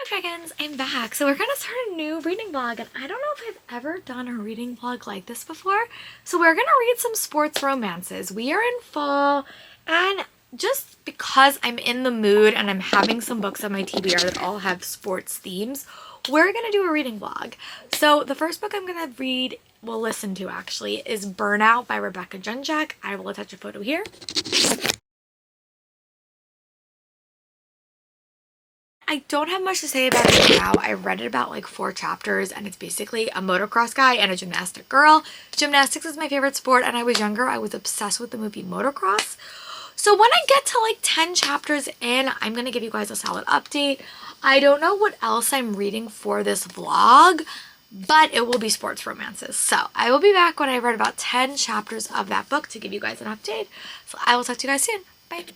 Dragons, I'm back. So we're gonna start a new reading vlog, and I don't know if I've ever done a reading vlog like this before. So we're gonna read some sports romances. We are in fall, and just because I'm in the mood and I'm having some books on my TBR that all have sports themes, we're gonna do a reading vlog. So the first book I'm gonna read, well, listen to actually, is Burnout by Rebecca Junchak. I will attach a photo here. I don't have much to say about it now. I read it about like 4 chapters, and it's basically a motocross guy and a gymnastic girl. Gymnastics is my favorite sport, and I was younger. I was obsessed with the movie Motocross. So when I get to like 10 chapters in, I'm going to give you guys a solid update. I don't know what else I'm reading for this vlog, but it will be sports romances. So I will be back when I read about 10 chapters of that book to give you guys an update. So I will talk to you guys soon. Bye.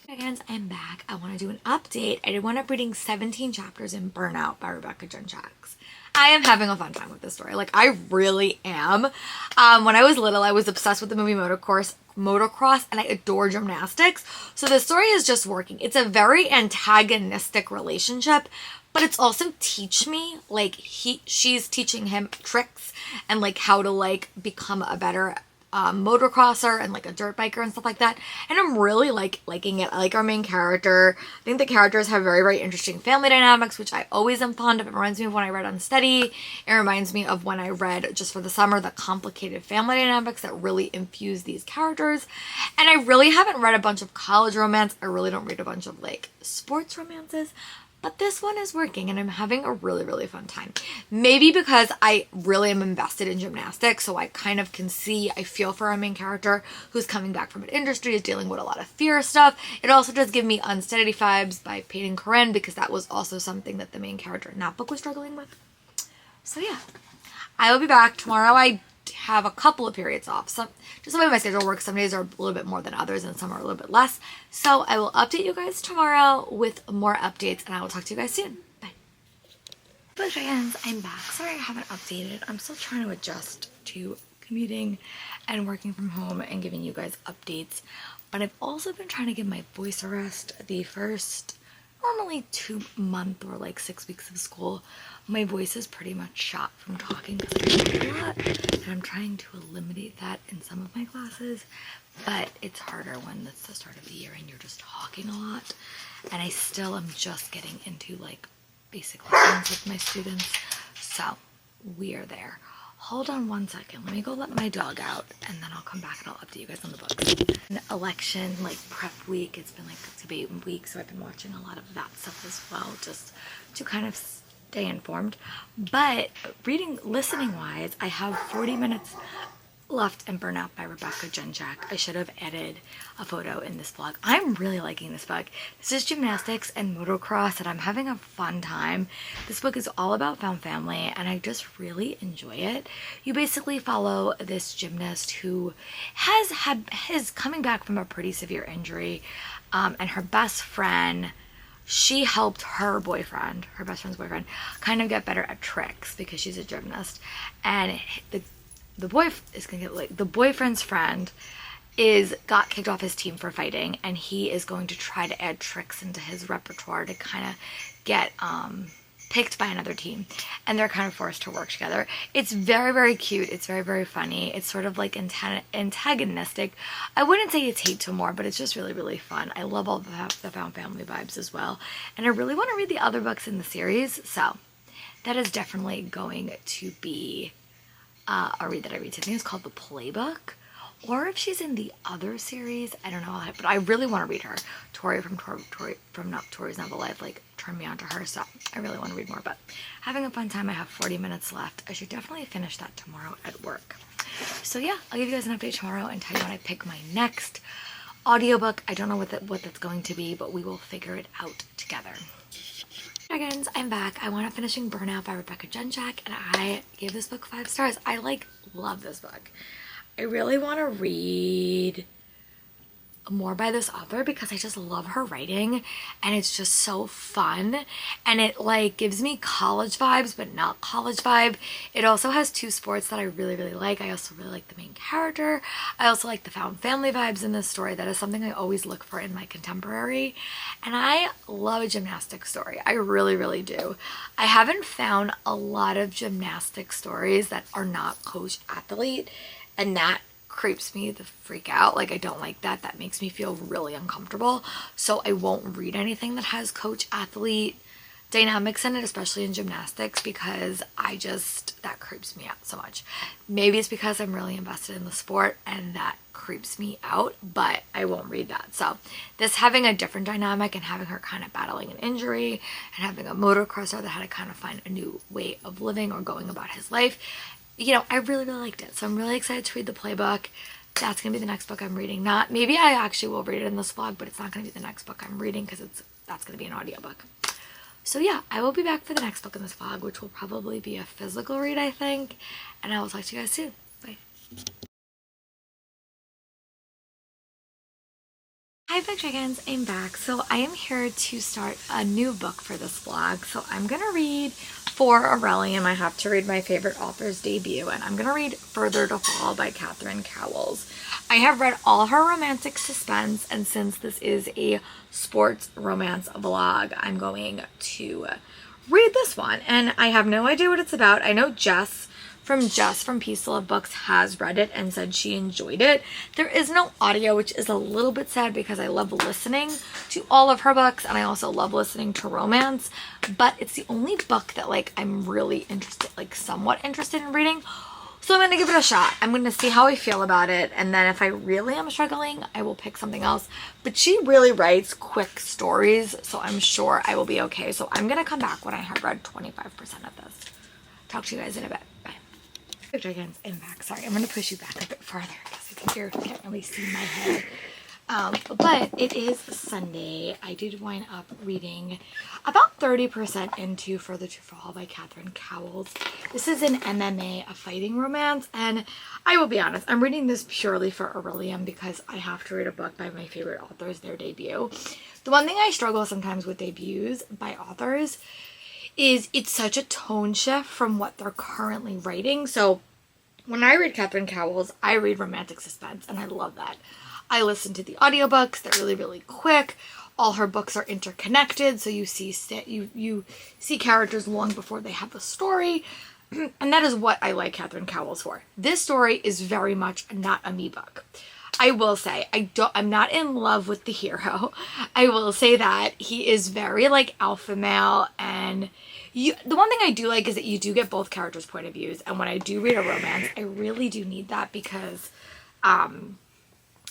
Dragons, I'm back. I want to do an update. I did wind up reading 17 chapters in Burnout by Rebecca Junchak. I am having a fun time with this story. Like, I really am. When I was little, I was obsessed with the movie Motocross, and I adore gymnastics. So the story is just working. It's a very antagonistic relationship, but it's also teach me, like, she's teaching him tricks and like how to like become a better motocrosser and like a dirt biker and stuff like that, and I'm really liking it. I like our main character. I think the characters have very interesting family dynamics, which I always am fond of. It reminds me of when I read Unsteady. It reminds me of when I read just for the summer, the complicated family dynamics that really infuse these characters. And I really haven't read a bunch of college romance. I really don't read a bunch of like sports romances. But this one is working, and I'm having a really fun time. Maybe because I really am invested in gymnastics, so I kind of can see, I feel for our main character who's coming back from an industry, is dealing with a lot of fear stuff. It also does give me Unsteady vibes by Peyton Corinne, because that was also something that the main character in that book was struggling with. So yeah, I will be back tomorrow. I have a couple of periods off. Just the way my schedule works, some days are a little bit more than others and some are a little bit less. So I will update you guys tomorrow with more updates, and I will talk to you guys soon. Bye. Hello Dragons, I'm back. Sorry I haven't updated. I'm still trying to adjust to commuting and working from home and giving you guys updates. But I've also been trying to give my voice a rest. The first normally 2-month or like 6 weeks of school, my voice is pretty much shot from talking because I talk a lot, and I'm trying to eliminate that in some of my classes, but it's harder when it's the start of the year and you're just talking a lot. And I still am just getting into like basic lessons with my students, so we are there. Hold on one second, let me go let my dog out, and then I'll come back and I'll update you guys on the books. An election like prep week, it's been like debate week, so I've been watching a lot of that stuff as well, just to kind of stay informed. But listening wise, I have 40 minutes left in Burnout by Rebecca Junchak. I should have added a photo in this vlog. I'm really liking this book. This is gymnastics and motocross, and I'm having a fun time. This book is all about found family, and I just really enjoy it. You basically follow this gymnast who is coming back from a pretty severe injury, and her best friend, she helped her boyfriend, her best friend's boyfriend, kind of get better at tricks because she's a gymnast. And the boyfriend's friend got kicked off his team for fighting, and he is going to try to add tricks into his repertoire to kind of get picked by another team, and they're kind of forced to work together. It's very cute. It's very funny. It's sort of like antagonistic. I wouldn't say it's hate to more, but it's just really fun. I love all the found family vibes as well, and I really want to read the other books in the series, so that is definitely going to be a read that I read. I think it's called The Playbook, or if she's in the other series, I don't know, but I really want to read her. Tori from Tori's Novel Life like turned me on to her, so I really want to read more. But having a fun time. I have 40 minutes left. I should definitely finish that tomorrow at work. So yeah, I'll give you guys an update tomorrow and tell you when I pick my next audiobook. I don't know what that's going to be, but we will figure it out together. Dragons, I'm back. I wound up finishing Burnout by Rebecca Junchak, and I gave this book 5 stars. I love this book. I really want to read more by this author because I just love her writing and it's just so fun, and it like gives me college vibes but not college vibe. It also has two sports that I really like. I also really like the main character. I also like the found family vibes in this story. That is something I always look for in my contemporary, and I love a gymnastics story. I really do. I haven't found a lot of gymnastics stories that are not coach athlete, and that creeps me the freak out. Like, I don't like that. That makes me feel really uncomfortable. So I won't read anything that has coach athlete dynamics in it, especially in gymnastics, because that creeps me out so much. Maybe it's because I'm really invested in the sport and that creeps me out, but I won't read that. So this having a different dynamic and having her kind of battling an injury and having a motocrosser that had to kind of find a new way of living or going about his life, you know, I really liked it. So I'm really excited to read the playbook. That's gonna be the next book I'm reading. Maybe I actually will read it in this vlog, but it's not gonna be the next book I'm reading because that's gonna be an audiobook. So yeah, I will be back for the next book in this vlog, which will probably be a physical read, I think. And I will talk to you guys soon. Bye. Hi Book Chickens, I'm back. So I am here to start a new book for this vlog. So I'm gonna read for Aurelian. I have to read my favorite author's debut, and I'm gonna read Further to Fall by Catherine Cowles. I have read all her romantic suspense, and since this is a sports romance vlog, I'm going to read this one, and I have no idea what it's about. I know Jess from Peace to Love Books has read it and said she enjoyed it. There is no audio, which is a little bit sad because I love listening to all of her books and I also love listening to romance, but it's the only book that like I'm really interested, like somewhat interested in reading. So I'm going to give it a shot. I'm going to see how I feel about it, and then if I really am struggling, I will pick something else. But she really writes quick stories, so I'm sure I will be okay. So I'm going to come back when I have read 25% of this. Talk to you guys in a bit. Bye. Dragons, I'm back. Sorry, I'm going to push you back a bit farther because I think you can't really see my head. But it is Sunday. I did wind up reading about 30% into Further to Fall by Catherine Cowles. This is an MMA, a fighting romance, and I will be honest, I'm reading this purely for Aurelian because I have to read a book by my favorite authors, their debut. The one thing I struggle sometimes with debuts by authors is it's such a tone shift from what they're currently writing. So when I read Catherine Cowles, I read romantic suspense, and I love that. I listen to the audiobooks. They're really quick. All her books are interconnected, so you see characters long before they have a story, and that is what I like Catherine Cowles for. This story is very much not a me book. I will say I'm not in love with the hero. I will say that he is very like alpha male, and the one thing I do like is that you do get both characters' point of views, and when I do read a romance, I really do need that because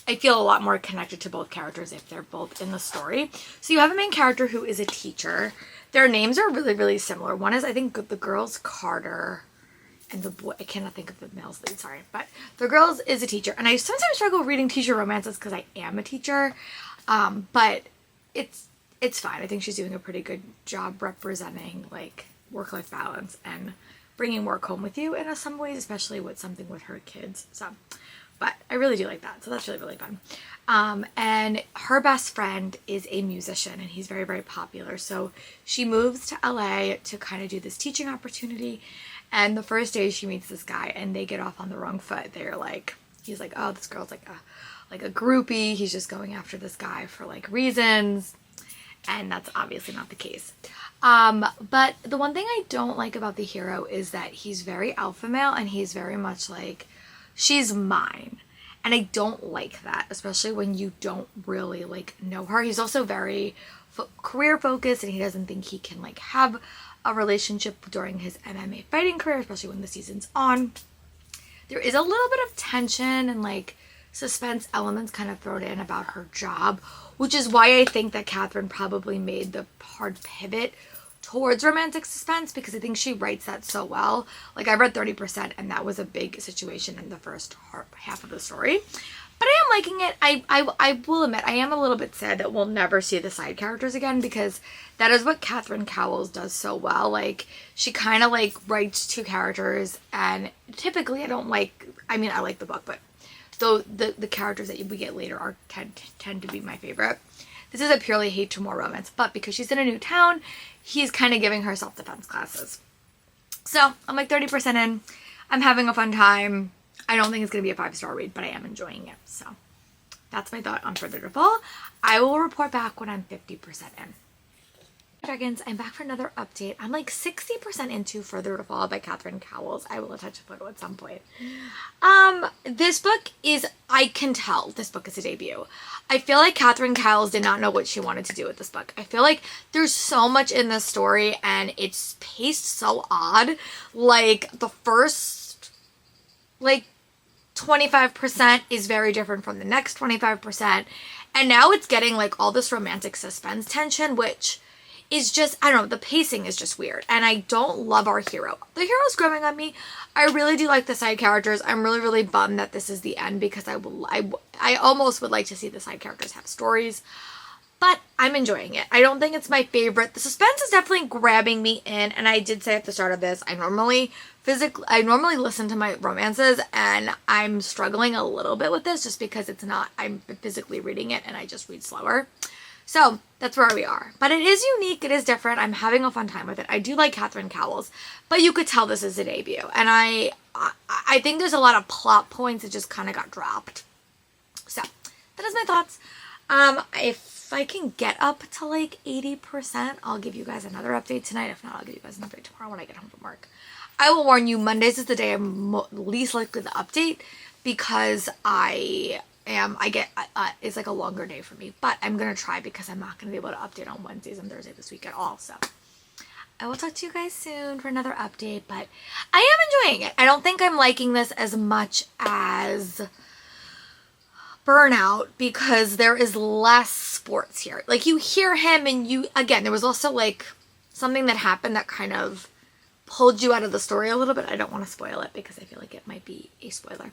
I feel a lot more connected to both characters if they're both in the story. So you have a main character who is a teacher. Their names are really similar. One is, I think, the girl's Carter, and the boy, I cannot think of the male's lead, sorry. But the girl's is a teacher. And I sometimes struggle reading teacher romances because I am a teacher. But it's fine. I think she's doing a pretty good job representing like work-life balance and bringing work home with you in some ways, especially with something with her kids. So, but I really do like that. So that's really fun. And her best friend is a musician, and he's very popular. So she moves to LA to kind of do this teaching opportunity. And the first day she meets this guy, and they get off on the wrong foot. They're like, he's like, oh, this girl's like a groupie. He's just going after this guy for like reasons. And that's obviously not the case. But the one thing I don't like about the hero is that he's very alpha male, and he's very much like, she's mine. And I don't like that, especially when you don't really like know her. He's also very career focused, and he doesn't think he can like have a relationship during his MMA fighting career, especially when the season's on. There is a little bit of tension and like suspense elements kind of thrown in about her job, which is why I think that Catherine probably made the hard pivot towards romantic suspense, because I think she writes that so well. Like, I read 30%, and that was a big situation in the first half of the story. But I am liking it. I will admit, I am a little bit sad that we'll never see the side characters again, because that is what Catherine Cowles does so well. Like, she kind of like writes two characters, and typically I like the book, but though the characters that we get later are tend to be my favorite. This is a purely hate to more romance, but because she's in a new town, he's kind of giving her self-defense classes. So I'm like 30% in. I'm having a fun time. I don't think it's going to be a 5-star read, but I am enjoying it. So that's my thought on Further to Fall. I will report back when I'm 50% in. Dragons, I'm back for another update. I'm like 60% into Further to Fall by Catherine Cowles. I will attach a photo at some point. This book is, I can tell this book is a debut. I feel like Catherine Cowles did not know what she wanted to do with this book. I feel like there's so much in this story and it's paced so odd. Like the first, like 25% is very different from the next 25%. And now it's getting like all this romantic suspense tension, which is just, I don't know, the pacing is just weird. And I don't love our hero. The hero's growing on me. I really do like the side characters. I'm really, really bummed that this is the end because I almost would like to see the side characters have stories. But I'm enjoying it. I don't think it's my favorite. The suspense is definitely grabbing me in. And I did say at the start of this, I normally listen to my romances and I'm struggling a little bit with this just because I'm physically reading it and I just read slower. So that's where we are. But it is unique. It is different. I'm having a fun time with it. I do like Catherine Cowles, but you could tell this is a debut. And I think there's a lot of plot points that just kind of got dropped. So that is my thoughts. If I can get up to like 80%, I'll give you guys another update tonight. If not, I'll give you guys an update tomorrow when I get home from work. I will warn you, Mondays is the day I'm least likely to update because it's like a longer day for me, but I'm going to try because I'm not going to be able to update on Wednesdays and Thursdays this week at all. So I will talk to you guys soon for another update, but I am enjoying it. I don't think I'm liking this as much as Burnout because there is less sports here. Like you hear him and again, there was also like something that happened that kind of pulled you out of the story a little bit. I don't want to spoil it because I feel like it might be a spoiler.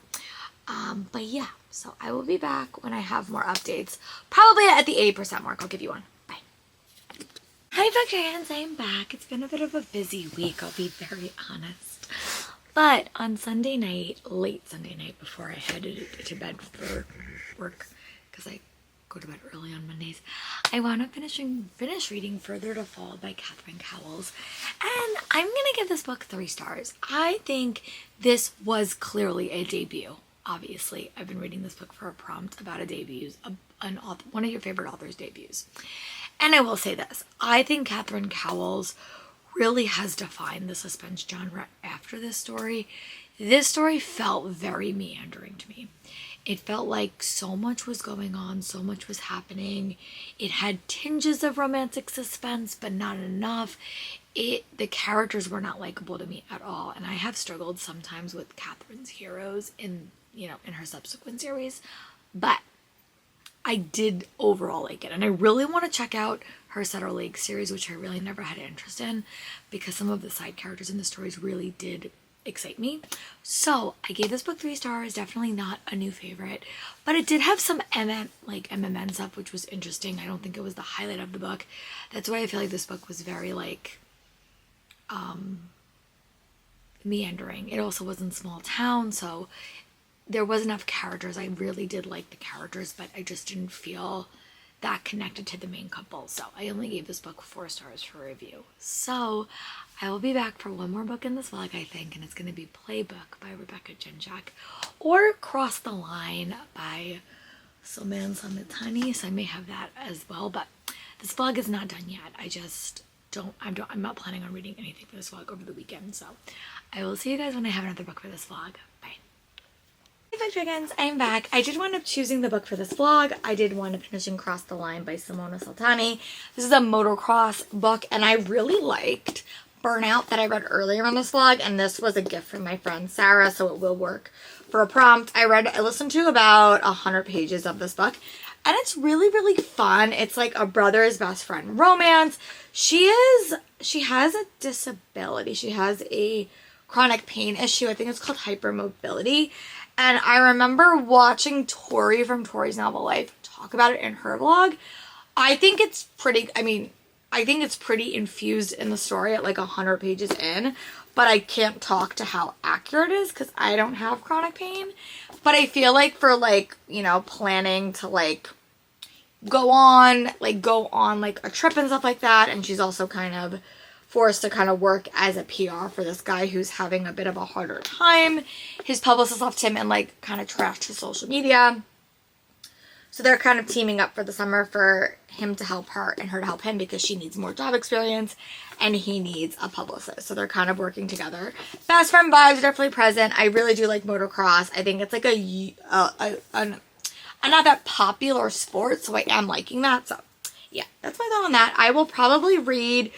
But yeah, so I will be back when I have more updates. Probably at the 80% mark. I'll give you one. Bye. Hi, Dragons. I'm back. It's been a bit of a busy week, I'll be very honest. But on Sunday night, late Sunday night, before I headed to bed for work, because I go to bed early on Mondays, I wound up finish reading Further to Fall by Catherine Cowles. And I'm going to give this book 3 stars. I think this was clearly a debut. Obviously, I've been reading this book for a prompt about a debut, one of your favorite authors' debuts. And I will say this, I think Catherine Cowles really has defined the suspense genre after this story. This story felt very meandering to me. It felt like so much was going on, so much was happening. It had tinges of romantic suspense, but not enough. The characters were not likable to me at all. And I have struggled sometimes with Catherine's heroes in her subsequent series, but I did overall like it. And I really want to check out her Sutter Lake series, which I really never had an interest in because some of the side characters in the stories really did excite me. So I gave this book 3 stars, definitely not a new favorite, but it did have some MMN stuff, which was interesting. I don't think it was the highlight of the book. That's why I feel like this book was very meandering. It also was in small town, so there was enough characters. I really did like the characters, but I just didn't feel that connected to the main couple. So I only gave this book 4 stars for review. So I will be back for one more book in this vlog, I think, and it's going to be Playbook by Rebecca Jinjak or Cross the Line by Soman Samitani. So I may have that as well, but this vlog is not done yet. I'm not planning on reading anything for this vlog over the weekend. So I will see you guys when I have another book for this vlog. Bye. Hey Dragons, I'm back. I did wind up choosing the book for this vlog. I did wind up finishing Cross the Line by Simona Saltani. This is a motocross book, and I really liked Burnout that I read earlier in this vlog, and this was a gift from my friend Sarah, so it will work for a prompt. I listened to about 100 pages of this book, and it's really, really fun. It's like a brother's best friend romance. She has a disability. She has a chronic pain issue. I think it's called hypermobility. And I remember watching Tori from Tori's Novel Life talk about it in her vlog. I think it's pretty infused in the story at like 100 pages in. but I can't talk to how accurate it is because I don't have chronic pain. But I feel like for like, you know, planning to like go on like a trip and stuff like that, and she's also kind of forced to kind of work as a PR for this guy who's having a bit of a harder time. His publicist left him and like kind of trashed his social media. So they're kind of teaming up for the summer for him to help her and her to help him because she needs more job experience and he needs a publicist. So they're kind of working together. Best friend vibes are definitely present. I really do like motocross. I think it's like a not that popular sport, so I am liking that. So yeah, that's my thought on that. I will probably read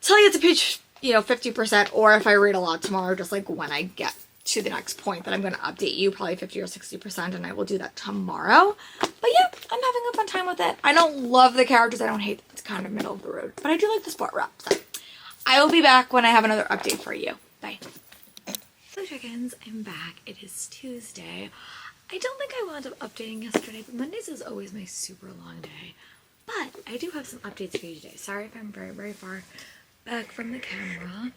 till I get to page, 50%, or if I read a lot tomorrow, just like when I get to the next point that I'm going to update you, probably 50 or 60%, and I will do that tomorrow. But yeah, I'm having a fun time with it. I don't love the characters. I don't hate it. It's kind of middle of the road, but I do like the sport rep. So I will be back when I have another update for you. Bye. Hello chickens, I'm back. It is Tuesday. I don't think I wound up updating yesterday, but Mondays is always my super long day. But I do have some updates for you today. Sorry if I'm very, very far back from the camera.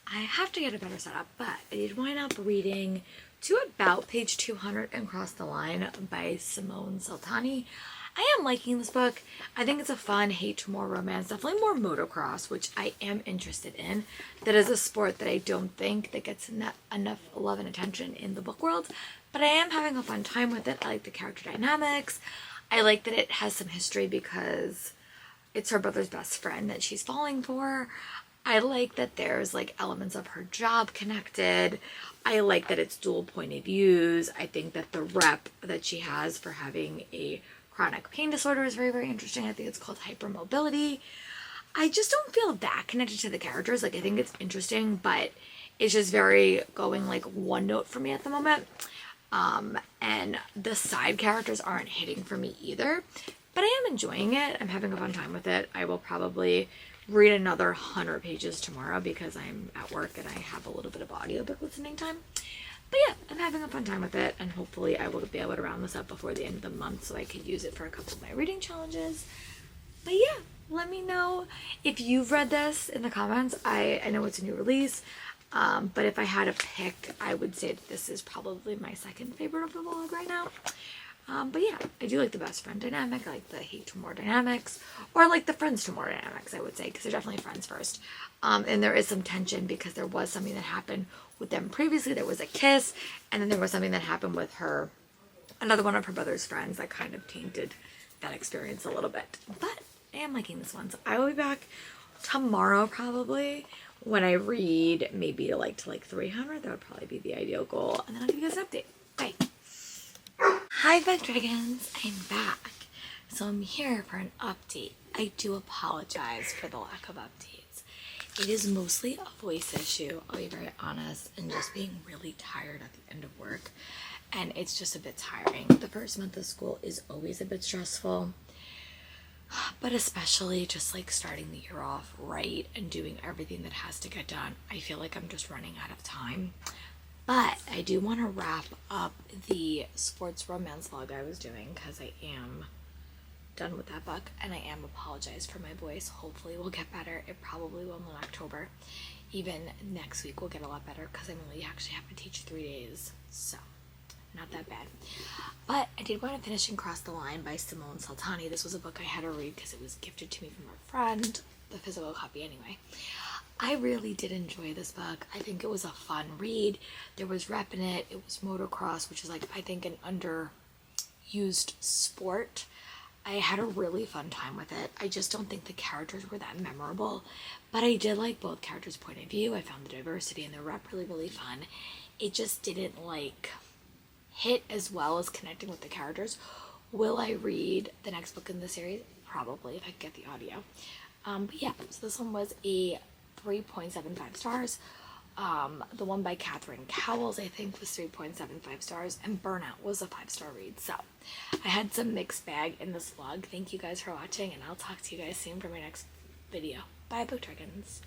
I have to get a better setup, but I did wind up reading to about page 200 and Cross the Line by Simone Saltani. I am liking this book. I think it's a fun hate to more romance, definitely more motocross, which I am interested in. That is a sport that I don't think that gets enough love and attention in the book world, but I am having a fun time with it. I like the character dynamics. I like that it has some history because it's her brother's best friend that she's falling for. I like that there's like elements of her job connected. I like that it's dual point of views. I think that the rep that she has for having a chronic pain disorder is very, very interesting. I think it's called hypermobility. I just don't feel that connected to the characters. Like, I think it's interesting, but it's just very going like one note for me at the moment. And the side characters aren't hitting for me either, but I am enjoying it. I'm having a fun time with it. I will probably read another 100 pages tomorrow because I'm at work and I have a little bit of audiobook listening time. But yeah, I'm having a fun time with it, and hopefully I will be able to round this up before the end of the month so I could use it for a couple of my reading challenges. But yeah, let me know if you've read this in the comments. I know it's a new release, but if I had to pick, I would say that this is probably my second favorite of the vlog right now. But yeah, I do like the best friend dynamic. I like the hate to more dynamics, or like the friends to more dynamics, I would say, because they're definitely friends first. And there is some tension because there was something that happened with them previously. There was a kiss, and then there was something that happened with her, another one of her brother's friends, that kind of tainted that experience a little bit. But I am liking this one, so I will be back tomorrow probably when I read maybe to like 300. That would probably be the ideal goal, and then I'll give you guys an update. Bye. Hi Bug Dragons, I'm back. So I'm here for an update. I do apologize for the lack of updates. It is mostly a voice issue, I'll be very honest, and just being really tired at the end of work. And it's just a bit tiring. The first month of school is always a bit stressful, but especially just like starting the year off right and doing everything that has to get done. I feel like I'm just running out of time. But I do want to wrap up the sports romance vlog I was doing because I am done with that book, and I am apologize for my voice. Hopefully we'll get better. It probably will in October. Even next week will get a lot better because I only actually have to teach 3 days, so not that bad. But I did want to finish and Cross the Line by Simone Saltani. This was a book I had to read because it was gifted to me from a friend, the physical copy anyway. I really did enjoy this book. I think it was a fun read. There was rep in it. It was motocross, which is like, I think, an underused sport. I had a really fun time with it. I just don't think the characters were that memorable, but I did like both characters' point of view. I found the diversity and the rep really, really fun. It just didn't like hit as well as connecting with the characters. Will I read the next book in the series? Probably, if I get the audio. But yeah, so this one was a 3.75 stars. The one by Catherine Cowles, I think, was 3.75 stars, and Burnout was a 5-star read. So I had some mixed bag in this vlog. Thank you guys for watching, and I'll talk to you guys soon for my next video. Bye, Book Dragons.